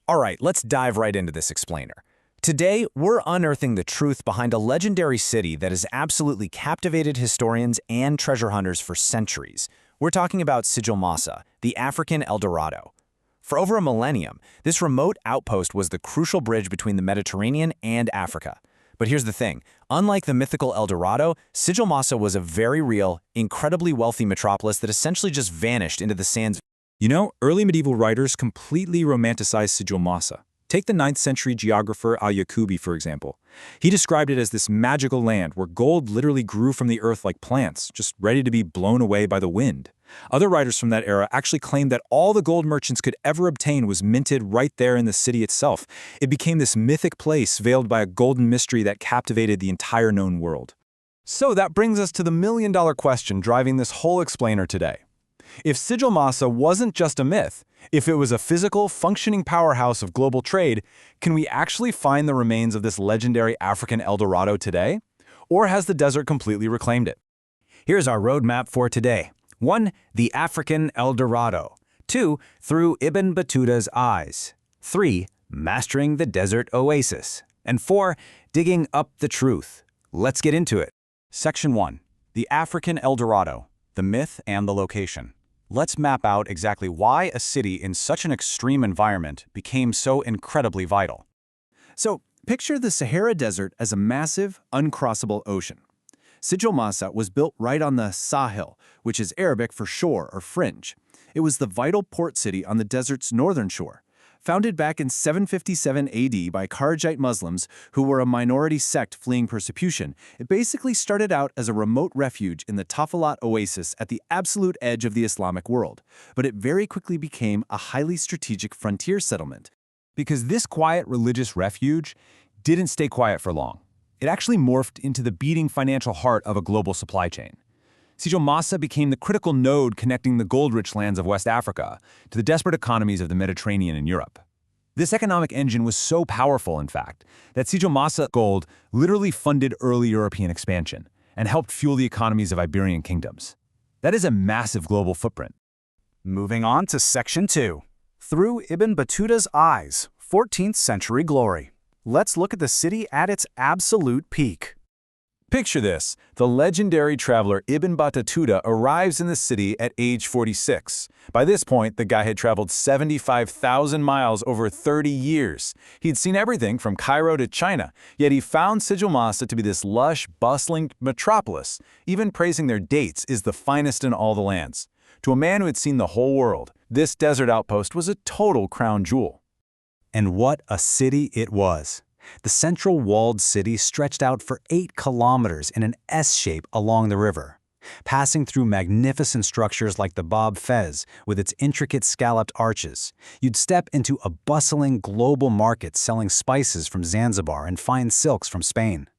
All right, let's dive right into this explainer. Today, we're unearthing the truth behind a legendary city that has absolutely captivated historians and treasure hunters for centuries. We're talking about Sigil Massa, the African El Dorado. For over a millennium, this remote outpost was the crucial bridge between the Mediterranean and Africa. But here's the thing, unlike the mythical El Dorado, Sigil Massa was a very real, incredibly wealthy metropolis that essentially just vanished into the sands. You know, early medieval writers completely romanticized Sigil Massa. Take the 9th century geographer Al-Yaqubi, for example. He described it as this magical land where gold literally grew from the earth like plants, just ready to be blown away by the wind. Other writers from that era actually claimed that all the gold merchants could ever obtain was minted right there in the city itself. It became this mythic place veiled by a golden mystery that captivated the entire known world. So that brings us to the million-dollar question driving this whole explainer today. If Sigil Massa wasn't just a myth, if it was a physical, functioning powerhouse of global trade, can we actually find the remains of this legendary African El Dorado today? Or has the desert completely reclaimed it? Here's our roadmap for today. 1. The African El Dorado. 2. Through Ibn Battuta's eyes. 3. Mastering the desert oasis. And 4. Digging up the truth. Let's get into it. Section 1. The African El Dorado, the myth and the location. Let's map out exactly why a city in such an extreme environment became so incredibly vital. So, picture the Sahara Desert as a massive, uncrossable ocean. Sigil Massa was built right on the Sahel, which is Arabic for shore or fringe. It was the vital port city on the desert's northern shore. Founded back in 757 AD by Kharijite Muslims who were a minority sect fleeing persecution, it basically started out as a remote refuge in the Tafalat oasis at the absolute edge of the Islamic world. But it very quickly became a highly strategic frontier settlement. Because this quiet religious refuge didn't stay quiet for long. It actually morphed into the beating financial heart of a global supply chain. Sigil Massa became the critical node connecting the gold-rich lands of West Africa to the desperate economies of the Mediterranean and Europe. This economic engine was so powerful, in fact, that Sigil Massa gold literally funded early European expansion and helped fuel the economies of Iberian kingdoms. That is a massive global footprint. Moving on to Section 2. Through Ibn Battuta's eyes, 14th century glory. Let's look at the city at its absolute peak. Picture this. The legendary traveler Ibn Battuta arrives in the city at age 46. By this point, the guy had traveled 75,000 miles over 30 years. He'd seen everything from Cairo to China, yet he found Sigil Massa to be this lush, bustling metropolis, even praising their dates is the finest in all the lands. To a man who had seen the whole world, this desert outpost was a total crown jewel. And what a city it was. The central walled city stretched out for 8 kilometers in an S shape along the river, passing through magnificent structures like the Bab Fez with its intricate scalloped arches. You'd step into a bustling global market selling spices from Zanzibar and fine silks from Spain.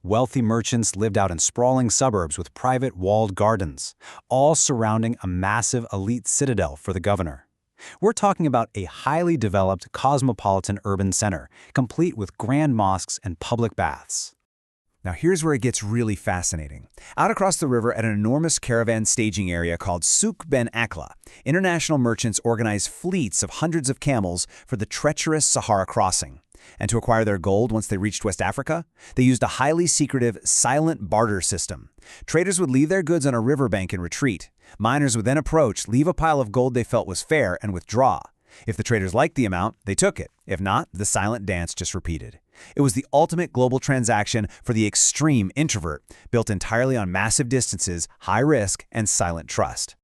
Wealthy merchants lived out in sprawling suburbs with private walled gardens, all surrounding a massive elite citadel for the governor. We're talking about a highly developed cosmopolitan urban center, complete with grand mosques and public baths. Now here's where it gets really fascinating. Out across the river at an enormous caravan staging area called Souk Ben Akla, international merchants organized fleets of hundreds of camels for the treacherous Sahara crossing. And to acquire their gold once they reached West Africa, they used a highly secretive, silent barter system. Traders would leave their goods on a riverbank and retreat. Miners would then approach, leave a pile of gold they felt was fair, and withdraw. If the traders liked the amount, they took it. If not, the silent dance just repeated. It was the ultimate global transaction for the extreme introvert, built entirely on massive distances, high risk, and silent trust.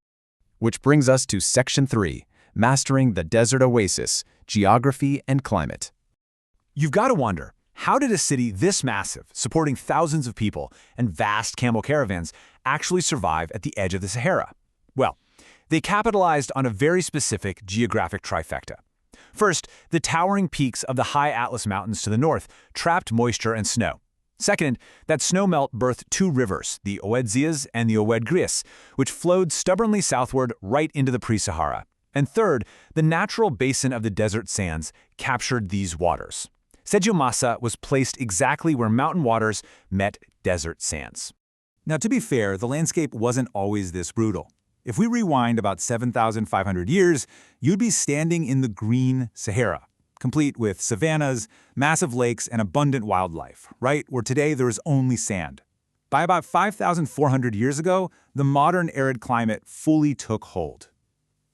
Which brings us to Section 3, Mastering the Desert Oasis, Geography and Climate. You've got to wonder, how did a city this massive, supporting thousands of people and vast camel caravans, actually survive at the edge of the Sahara? Well, they capitalized on a very specific geographic trifecta. First, the towering peaks of the high Atlas Mountains to the north trapped moisture and snow. Second, that snowmelt birthed 2 rivers, the Oued Ziaz and the Oued Gris, which flowed stubbornly southward right into the pre-Sahara. And third, the natural basin of the desert sands captured these waters. Sigil Massa was placed exactly where mountain waters met desert sands. Now, to be fair, the landscape wasn't always this brutal. If we rewind about 7,500 years, you'd be standing in the green Sahara. complete with savannas, massive lakes, and abundant wildlife, right where today there is only sand. By about 5,400 years ago, the modern arid climate fully took hold.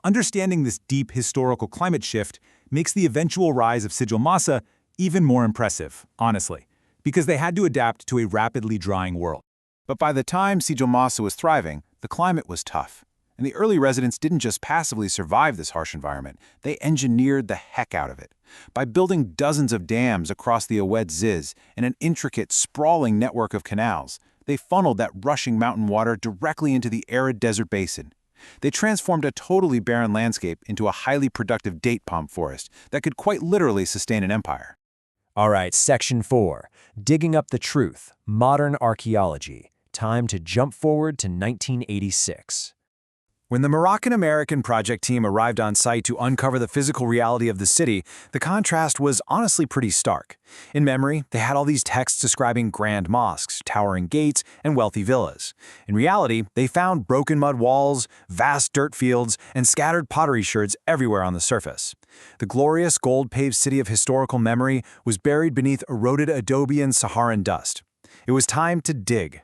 Understanding this deep historical climate shift makes the eventual rise of Sigil Massa even more impressive, honestly, because they had to adapt to a rapidly drying world. But by the time Sigil Massa was thriving, the climate was tough. And the early residents didn't just passively survive this harsh environment, they engineered the heck out of it. By building dozens of dams across the Awed Ziz and an intricate, sprawling network of canals, they funneled that rushing mountain water directly into the arid desert basin. They transformed a totally barren landscape into a highly productive date palm forest that could quite literally sustain an empire. All right, Section 4, Digging Up the Truth, Modern Archaeology. Time to jump forward to 1986. When the Moroccan-American project team arrived on site to uncover the physical reality of the city, the contrast was honestly pretty stark. In memory, they had all these texts describing grand mosques, towering gates, and wealthy villas. In reality, they found broken mud walls, vast dirt fields, and scattered pottery sherds everywhere on the surface. The glorious gold-paved city of historical memory was buried beneath eroded adobe and Saharan dust. It was time to dig.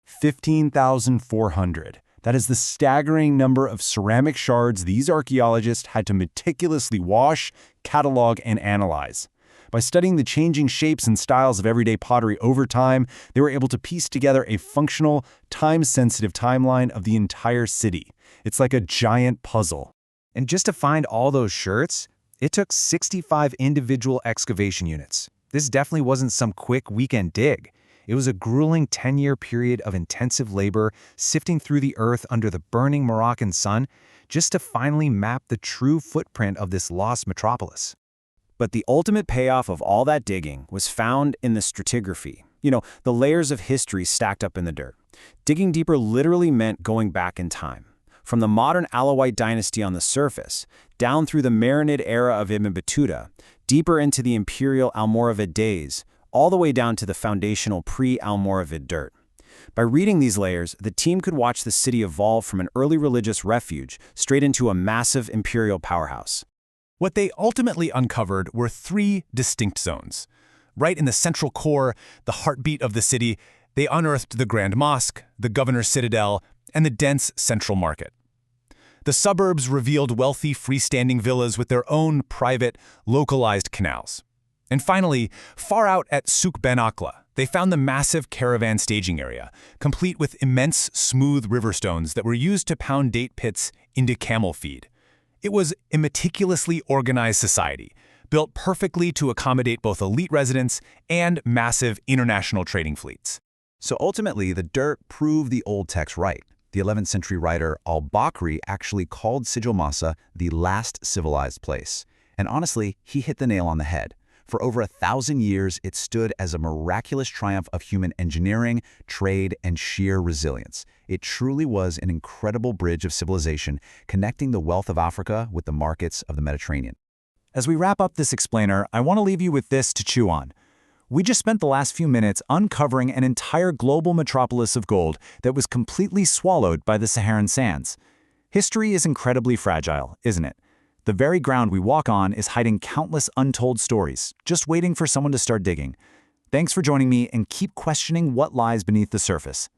15,400. That is the staggering number of ceramic shards these archaeologists had to meticulously wash, catalog, and analyze. By studying the changing shapes and styles of everyday pottery over time, they were able to piece together a functional, time-sensitive timeline of the entire city. It's like a giant puzzle. And just to find all those sherds, it took 65 individual excavation units. This definitely wasn't some quick weekend dig. It was a grueling 10-year period of intensive labor, sifting through the earth under the burning Moroccan sun, just to finally map the true footprint of this lost metropolis. But the ultimate payoff of all that digging was found in the stratigraphy. The layers of history stacked up in the dirt. Digging deeper literally meant going back in time. From the modern Alawite dynasty on the surface, down through the Marinid era of Ibn Battuta, deeper into the Imperial Almoravid days, all the way down to the foundational pre-Almoravid dirt. By reading these layers, the team could watch the city evolve from an early religious refuge straight into a massive imperial powerhouse. What they ultimately uncovered were three distinct zones. Right in the central core, the heartbeat of the city, they unearthed the Grand Mosque, the Governor's Citadel, and the dense central market. The suburbs revealed wealthy freestanding villas with their own private, localized canals. And finally, far out at Souk Ben Akla, they found the massive caravan staging area, complete with immense, smooth riverstones that were used to pound date pits into camel feed. It was a meticulously organized society, built perfectly to accommodate both elite residents and massive international trading fleets. So ultimately, the dirt proved the old text right. The 11th century writer al-Bakri actually called Sigil Massa the last civilized place. And honestly, he hit the nail on the head. For over 1,000 years, it stood as a miraculous triumph of human engineering, trade, and sheer resilience. It truly was an incredible bridge of civilization, connecting the wealth of Africa with the markets of the Mediterranean. As we wrap up this explainer, I want to leave you with this to chew on. We just spent the last few minutes uncovering an entire global metropolis of gold that was completely swallowed by the Saharan sands. History is incredibly fragile, isn't it? The very ground we walk on is hiding countless untold stories, just waiting for someone to start digging. Thanks for joining me, and keep questioning what lies beneath the surface.